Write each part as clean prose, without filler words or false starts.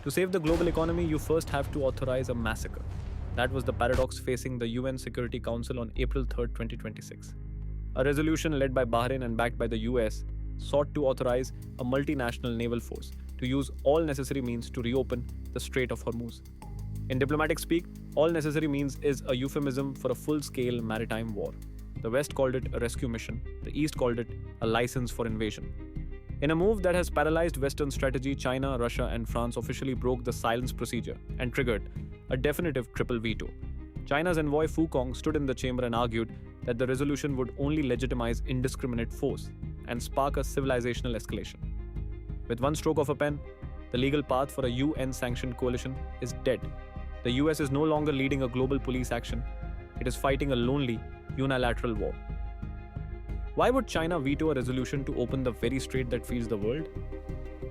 To save the global economy, you first have to authorize a massacre. That was the paradox facing the UN Security Council on April 3rd, 2026. A resolution led by Bahrain and backed by the US sought to authorize a multinational naval force to use all necessary means to reopen the Strait of Hormuz. In diplomatic speak, all necessary means is a euphemism for a full scale maritime war. The West called it a rescue mission, the East called it a license for invasion. In a move that has paralyzed Western strategy, China, Russia, and France officially broke the silence procedure and triggered a definitive triple veto. China's envoy Fu Kong stood in the chamber and argued that the resolution would only legitimize indiscriminate force and spark a civilizational escalation. With one stroke of a pen, the legal path for a UN sanctioned coalition is dead. The US is no longer leading a global police action, it is fighting a lonely, unilateral war. Why would China veto a resolution to open the very strait that feeds the world?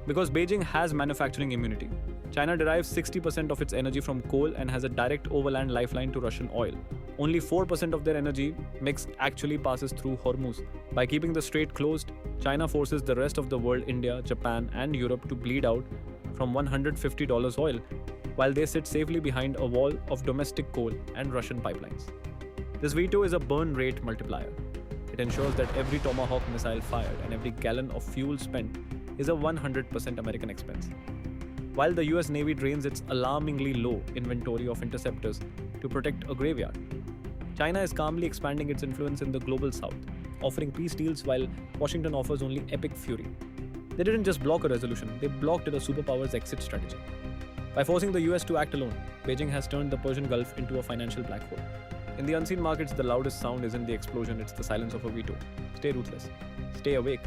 Because Beijing has manufacturing immunity. China derives 60% of its energy from coal and has a direct overland lifeline to Russian oil. Only 4% of their energy mix actually passes through Hormuz. By keeping the strait closed, China forces the rest of the world, India, Japan, and Europe, to bleed out from $150 oil, while they sit safely behind a wall of domestic coal and Russian pipelines. This veto is a burn rate multiplier. It ensures that every Tomahawk missile fired and every gallon of fuel spent is a 100% American expense. While the US Navy drains its alarmingly low inventory of interceptors to protect a graveyard, China is calmly expanding its influence in the global south, offering peace deals while Washington offers only epic fury. They didn't just block a resolution, they blocked the superpower's exit strategy. By forcing the US to act alone, Beijing has turned the Persian Gulf into a financial black hole. In the unseen markets, the loudest sound isn't the explosion, it's the silence of a veto. Stay ruthless. Stay awake.